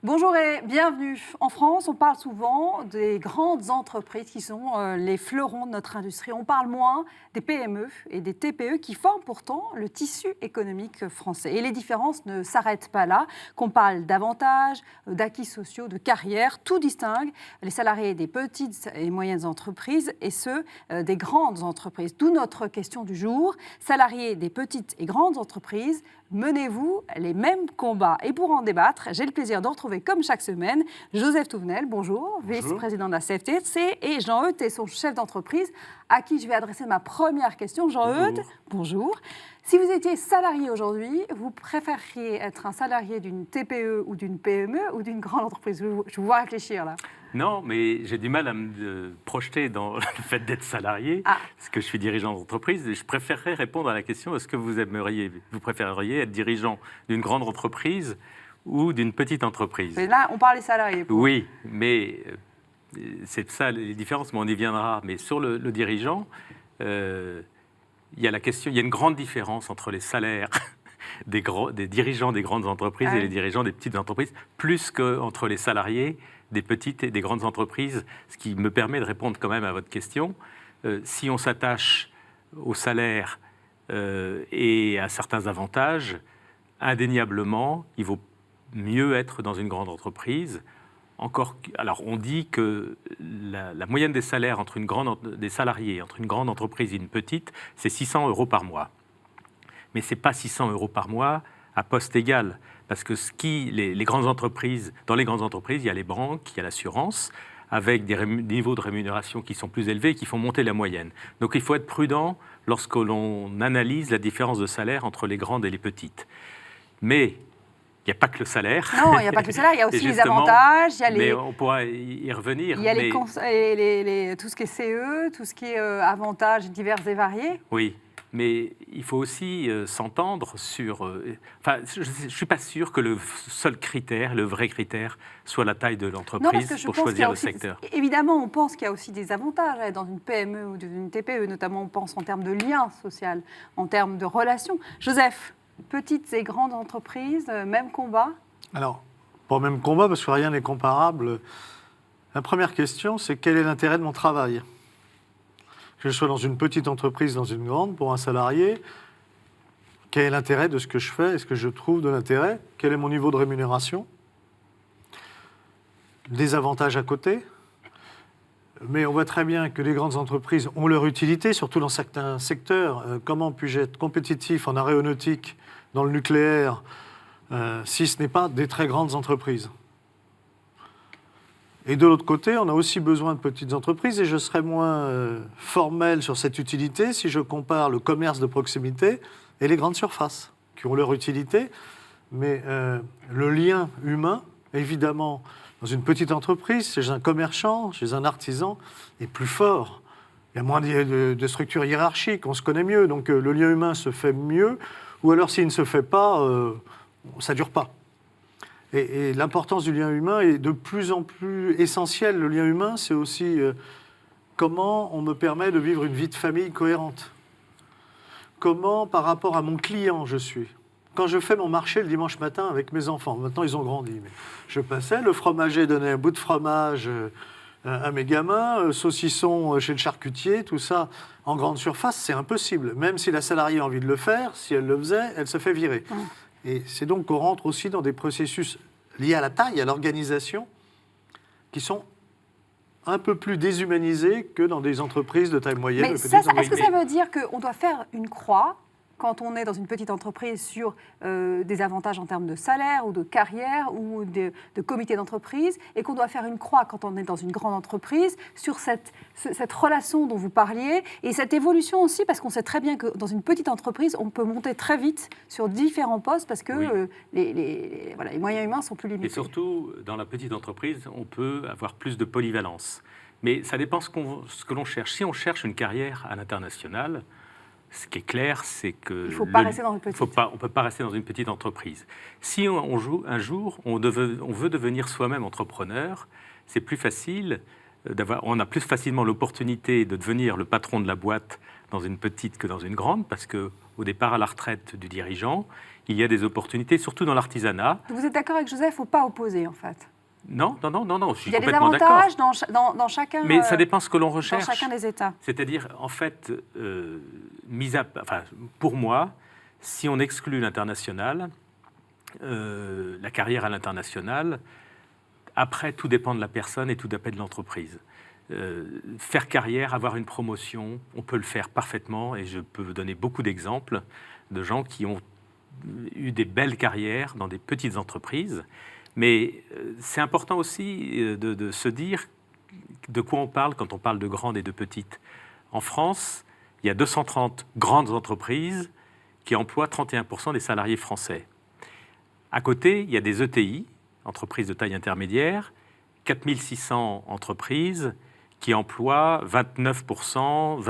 Bonjour et bienvenue. En France, on parle souvent des grandes entreprises qui sont les fleurons de notre industrie. On parle moins des PME et des TPE qui forment pourtant le tissu économique français. Et les différences ne s'arrêtent pas là. Qu'on parle d'avantages, d'acquis sociaux, de carrière, tout distingue les salariés des petites et moyennes entreprises et ceux des grandes entreprises. D'où notre question du jour. Salariés des petites et grandes entreprises, menez-vous les mêmes combats? Et pour en débattre, j'ai le plaisir de retrouver, comme chaque semaine, Joseph Touvenel, bonjour, vice-président de la CFTC, et Jean-Eudes Tesson, chef d'entreprise, à qui je vais adresser ma première question. Jean-Eudes, bonjour. Si vous étiez salarié aujourd'hui, vous préféreriez être un salarié d'une TPE ou d'une PME ou d'une grande entreprise? Je vous vois réfléchir là. Non, mais j'ai du mal à me projeter dans le fait d'être salarié, parce que je suis dirigeant d'entreprise. Je préférerais répondre à la question, est-ce que vous préféreriez être dirigeant d'une grande entreprise ou d'une petite entreprise? Mais là, on parle des salariés. Oui, mais c'est ça les différences, mais on y viendra. Mais sur le dirigeant, il y a une grande différence entre les salaires des dirigeants des grandes entreprises et les dirigeants des petites entreprises, plus qu'entre les salariés des petites et des grandes entreprises, ce qui me permet de répondre quand même à votre question. Si on s'attache au salaire et à certains avantages, indéniablement, il vaut mieux être dans une grande entreprise. Alors, on dit que la moyenne des salaires des salariés entre une grande entreprise et une petite, c'est 600 € par mois. Mais ce n'est pas 600 € par mois à poste égal. Parce que les grandes entreprises, dans les grandes entreprises, il y a les banques, il y a l'assurance, avec des niveaux de rémunération qui sont plus élevés et qui font monter la moyenne. Donc il faut être prudent lorsque l'on analyse la différence de salaire entre les grandes et les petites. Mais il n'y a pas que le salaire. Non, il n'y a pas que le salaire, il y a aussi les avantages. Mais on pourra y revenir. Il y a tout ce qui est CE, tout ce qui est avantages divers et variés. Oui. Mais il faut aussi s'entendre sur... je ne suis pas sûr que le seul critère, le vrai critère, soit la taille de l'entreprise pour choisir le secteur. Évidemment, on pense qu'il y a aussi des avantages dans une PME ou une TPE, notamment on pense en termes de lien social, en termes de relations. Joseph, petites et grandes entreprises, même combat? Alors, pas même combat parce que rien n'est comparable. La première question, c'est quel est l'intérêt de mon travail ? Que je sois dans une petite entreprise, dans une grande, pour un salarié, quel est l'intérêt de ce que je fais? Est-ce que je trouve de l'intérêt? Quel est mon niveau de rémunération? Des avantages à côté. Mais on voit très bien que les grandes entreprises ont leur utilité, surtout dans certains secteurs. Comment puis-je être compétitif en aéronautique, dans le nucléaire, si ce n'est pas des très grandes entreprises? Et de l'autre côté, on a aussi besoin de petites entreprises et je serai moins formel sur cette utilité si je compare le commerce de proximité et les grandes surfaces qui ont leur utilité. Mais le lien humain, évidemment, dans une petite entreprise, chez un commerçant, chez un artisan, est plus fort. Il y a moins de structures hiérarchiques, on se connaît mieux, donc le lien humain se fait mieux. Ou alors s'il ne se fait pas, ça ne dure pas. Et l'importance du lien humain est de plus en plus essentielle. Le lien humain, c'est aussi comment on me permet de vivre une vie de famille cohérente. Comment, par rapport à mon client, je suis. Quand je fais mon marché le dimanche matin avec mes enfants, maintenant ils ont grandi, mais je passais, le fromager donnait un bout de fromage à mes gamins, saucisson chez le charcutier, tout ça, en grande surface, c'est impossible. Même si la salariée a envie de le faire, si elle le faisait, elle se fait virer. Et c'est donc qu'on rentre aussi dans des processus liés à la taille, à l'organisation, qui sont un peu plus déshumanisés que dans des entreprises de taille moyenne. Mais est-ce que ça veut dire qu'on doit faire une croix quand on est dans une petite entreprise sur des avantages en termes de salaire ou de carrière ou de comité d'entreprise et qu'on doit faire une croix quand on est dans une grande entreprise sur cette relation dont vous parliez et cette évolution aussi parce qu'on sait très bien que dans une petite entreprise, on peut monter très vite sur différents postes parce que les moyens humains sont plus limités. Et surtout, dans la petite entreprise, on peut avoir plus de polyvalence. Mais ça dépend ce que l'on cherche. Si on cherche une carrière à l'international, ce qui est clair, c'est que il faut pas rester dans une petite. On ne peut pas rester dans une petite entreprise. Si un jour, on veut devenir soi-même entrepreneur, c'est plus facile on a plus facilement l'opportunité de devenir le patron de la boîte dans une petite que dans une grande, parce que au départ à la retraite du dirigeant, il y a des opportunités, surtout dans l'artisanat. Vous êtes d'accord avec Joseph, il ne faut pas opposer en fait. Non, je suis Il y a des complètement d'accord. avantages dans chacun. Mais ça dépend ce que l'on recherche. Dans chacun des États. C'est-à-dire, en fait, pour moi, si on exclut l'international, la carrière à l'international, après, tout dépend de la personne et tout dépend de l'entreprise. Faire carrière, avoir une promotion, on peut le faire parfaitement, et je peux vous donner beaucoup d'exemples de gens qui ont eu des belles carrières dans des petites entreprises. Mais c'est important aussi de se dire de quoi on parle quand on parle de grandes et de petites. En France, il y a 230 grandes entreprises qui emploient 31% des salariés français. À côté, il y a des ETI, entreprises de taille intermédiaire, 4600 entreprises qui emploient 25%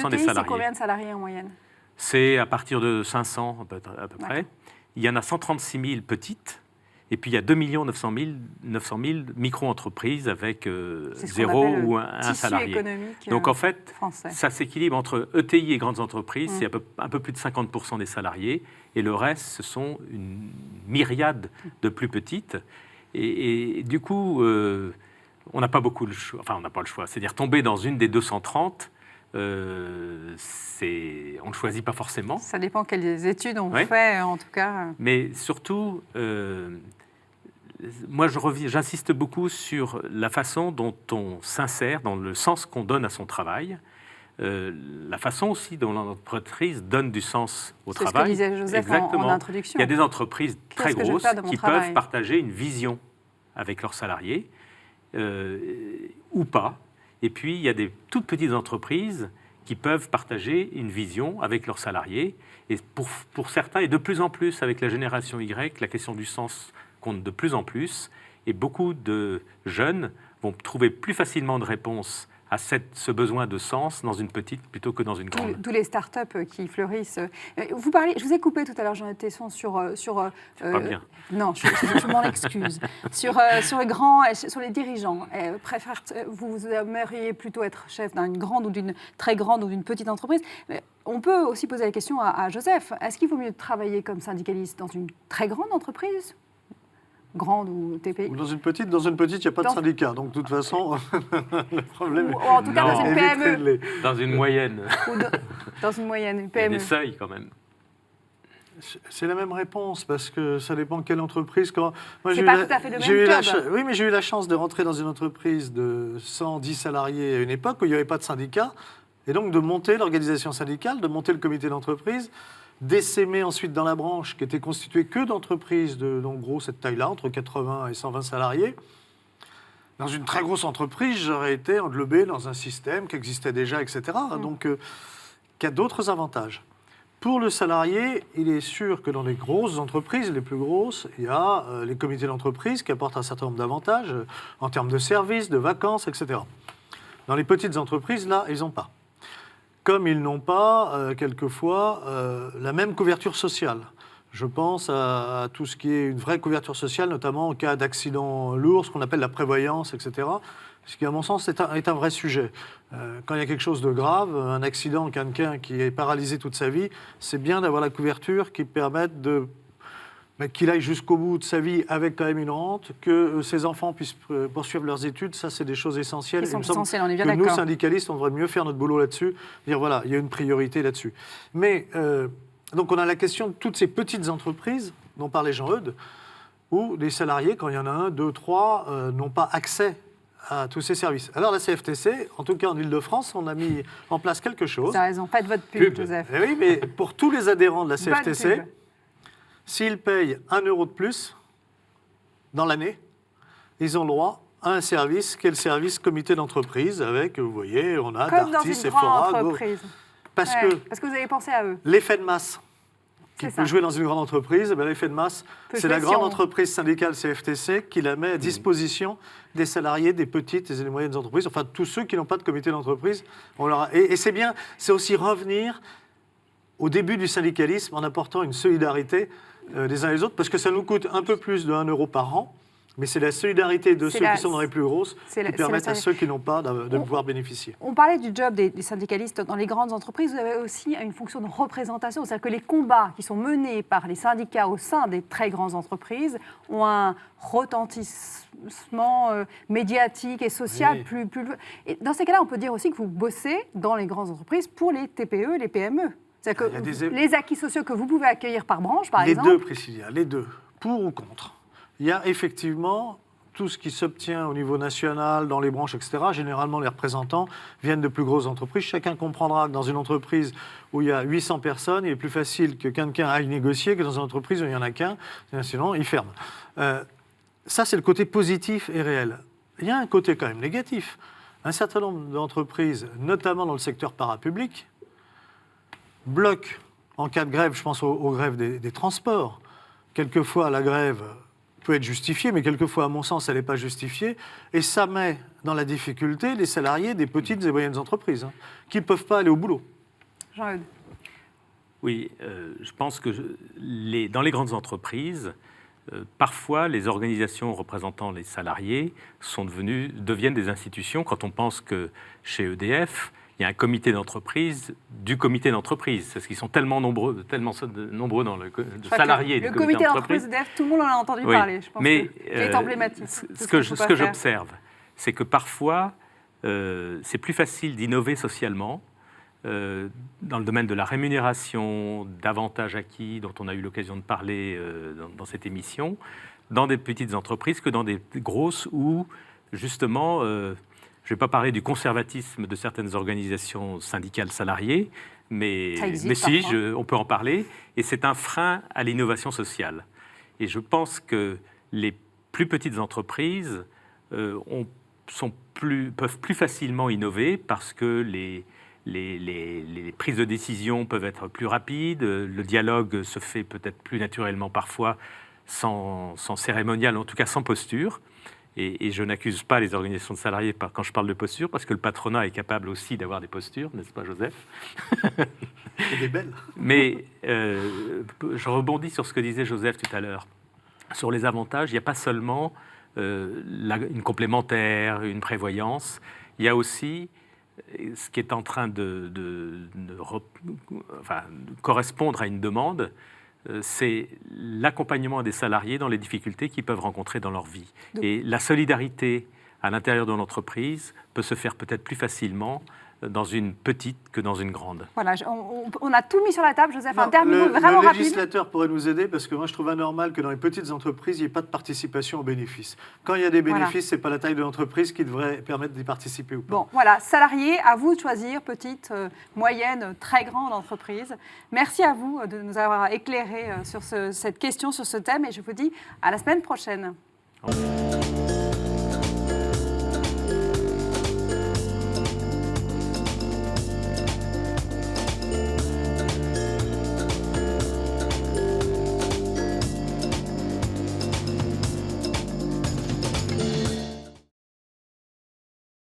des salariés. C'est combien de salariés en moyenne? C'est à partir de 500 à peu près. Il y en a 136 000 petites, et puis il y a 2 900 000 micro-entreprises avec 0 ou un salarié. Donc en fait, français. Ça s'équilibre entre ETI et grandes entreprises, c'est un peu plus de 50% des salariés, et le reste, ce sont une myriade de plus petites. Et du coup, on n'a pas beaucoup le choix. Enfin, on n'a pas le choix. C'est-à-dire tomber dans une des 230, on ne choisit pas forcément. Ça dépend quelles études on fait, en tout cas. Mais surtout, moi, j'insiste beaucoup sur la façon dont on s'insère, dans le sens qu'on donne à son travail, la façon aussi dont l'entreprise donne du sens au travail. C'est ce que disait Joseph en introduction. Il y a des entreprises très grosses qui peuvent partager une vision avec leurs salariés, ou pas. Et puis, il y a des toutes petites entreprises qui peuvent partager une vision avec leurs salariés. Et pour certains, et de plus en plus avec la génération Y, la question du sens compte de plus en plus. Et beaucoup de jeunes vont trouver plus facilement de réponses à ce besoin de sens dans une petite plutôt que dans une grande. D'où les start-up qui fleurissent. Vous parlez, je vous ai coupé tout à l'heure, Jean-Noël Tesson, pas bien. Non, je m'en excuse. sur les grands, sur les dirigeants. Vous aimeriez plutôt être chef d'une grande ou d'une très grande ou d'une petite entreprise. Mais on peut aussi poser la question à Joseph. Est-ce qu'il vaut mieux travailler comme syndicaliste dans une très grande entreprise, grande ou TPI? Ou dans une petite, il n'y a pas de syndicat. Donc, de toute façon, le problème ou en tout cas, dans une PME. Dans une moyenne. Dans une moyenne, une Il y a PME. des seuils, quand même. C'est la même réponse, parce que ça dépend de quelle entreprise. Moi, c'est pas tout à fait le même job. Oui, mais j'ai eu la chance de rentrer dans une entreprise de 110 salariés à une époque où il n'y avait pas de syndicat, et donc de monter l'organisation syndicale, de monter le comité d'entreprise, d'essaimer ensuite dans la branche qui était constituée que d'entreprises en gros cette taille-là, entre 80 et 120 salariés. Dans une très grosse entreprise, j'aurais été englobé dans un système qui existait déjà, etc. Donc, qui a d'autres avantages. Pour le salarié, il est sûr que dans les grosses entreprises, les plus grosses, il y a les comités d'entreprise qui apportent un certain nombre d'avantages en termes de services, de vacances, etc. Dans les petites entreprises, là, ils n'ont pas. Comme ils n'ont pas, quelquefois, la même couverture sociale. Je pense à tout ce qui est une vraie couverture sociale, notamment en cas d'accident lourd, ce qu'on appelle la prévoyance, etc. Ce qui, à mon sens, est un vrai sujet. Quand il y a quelque chose de grave, un accident, quelqu'un qui est paralysé toute sa vie, c'est bien d'avoir la couverture qui permette qu'il aille jusqu'au bout de sa vie avec quand même une rente, que ses enfants puissent poursuivre leurs études. Ça, c'est des choses essentielles. Qui sont essentielles, on est bien d'accord. d'accord. Nous, syndicalistes, on devrait mieux faire notre boulot là-dessus. Dire, voilà, il y a une priorité là-dessus. Mais, donc, on a la question de toutes ces petites entreprises dont parlait Jean-Eudes, où les salariés, quand il y en a 1, 2, 3, n'ont pas accès à tous ces services. Alors, la CFTC, en tout cas en Ile-de-France, on a mis en place quelque chose. Vous avez raison, faites votre pub, Joseph. Eh oui, mais pour tous les adhérents de la CFTC, s'ils payent 1 euro de plus dans l'année, ils ont le droit à un service qui est le service comité d'entreprise avec, vous voyez, on a Darty, Sephora, entreprise. Parce que vous avez pensé à eux. L'effet de masse qui peut jouer dans une grande entreprise, l'effet de masse, c'est la grande entreprise syndicale CFTC qui la met à disposition des salariés des petites et des moyennes entreprises, enfin tous ceux qui n'ont pas de comité d'entreprise. Et c'est bien, c'est aussi revenir au début du syndicalisme en apportant une solidarité les uns les autres, parce que ça nous coûte un peu plus de 1 euro par an, Mais c'est la solidarité de C'est ceux la- qui sont dans les plus grosses c'est la- qui c'est la permettent à solidarité. ceux qui n'ont pas de pouvoir bénéficier. On parlait du job des syndicalistes dans les grandes entreprises. Vous avez aussi une fonction de représentation. C'est-à-dire que les combats qui sont menés par les syndicats au sein des très grandes entreprises ont un retentissement médiatique et social Oui. plus... Et dans ces cas-là, on peut dire aussi que vous bossez dans les grandes entreprises pour les TPE, les PME. C'est-à-dire Il y a que des- les acquis sociaux que vous pouvez accueillir par branche, par Les exemple... deux, Priscilla, les deux, pour ou contre. Il y a effectivement tout ce qui s'obtient au niveau national, dans les branches, etc. Généralement, les représentants viennent de plus grosses entreprises. Chacun comprendra que dans une entreprise où il y a 800 personnes, il est plus facile que quelqu'un aille négocier que dans une entreprise où il n'y en a qu'un, sinon il ferme. Ça, c'est le côté positif et réel. Il y a un côté quand même négatif. Un certain nombre d'entreprises, notamment dans le secteur parapublic, bloquent en cas de grève, je pense aux grèves des transports. Quelquefois, la grève peut être justifiée, mais quelquefois, à mon sens, elle n'est pas justifiée. Et ça met dans la difficulté les salariés des petites et moyennes entreprises, qui ne peuvent pas aller au boulot. Jean-Eudes. Oui, je pense que dans les grandes entreprises, parfois les organisations représentant les salariés deviennent des institutions. Quand on pense que chez EDF, il y a un comité d'entreprise du comité d'entreprise, parce qu'ils sont tellement nombreux dans le salariés du Le comité d'entreprise d'entreprise. EDF, tout le monde en a entendu Oui, parler. Je pense mais que c'est emblématique. ce que j'observe, c'est que parfois, c'est plus facile d'innover socialement dans le domaine de la rémunération, d'avantages acquis, dont on a eu l'occasion de parler dans cette émission, dans des petites entreprises que dans des grosses où, justement, je ne vais pas parler du conservatisme de certaines organisations syndicales salariées, mais si, on peut en parler, et c'est un frein à l'innovation sociale. Et je pense que les plus petites entreprises peuvent plus facilement innover parce que les prises de décision peuvent être plus rapides, le dialogue se fait peut-être plus naturellement parfois, sans cérémonial, en tout cas sans posture. Et je n'accuse pas les organisations de salariés quand je parle de posture, parce que le patronat est capable aussi d'avoir des postures, n'est-ce pas, Joseph? Et des belles. Mais je rebondis sur ce que disait Joseph tout à l'heure. Sur les avantages, il n'y a pas seulement une complémentaire, une prévoyance, il y a aussi ce qui est en train de correspondre à une demande, c'est l'accompagnement des salariés dans les difficultés qu'ils peuvent rencontrer dans leur vie. Et la solidarité à l'intérieur de l'entreprise peut se faire peut-être plus facilement dans une petite que dans une grande. Voilà, on a tout mis sur la table, Joseph. Un dernier mot vraiment le rapide. législateur pourrait nous aider, parce que moi je trouve anormal que dans les petites entreprises, il n'y ait pas de participation aux bénéfices. Quand il y a des bénéfices, ce n'est pas la taille de l'entreprise qui devrait permettre d'y participer ou pas. Bon, voilà, salariés, à vous de choisir, petite, moyenne, très grande entreprise. Merci à vous de nous avoir éclairé sur cette question, sur ce thème, et je vous dis à la semaine prochaine. Au revoir.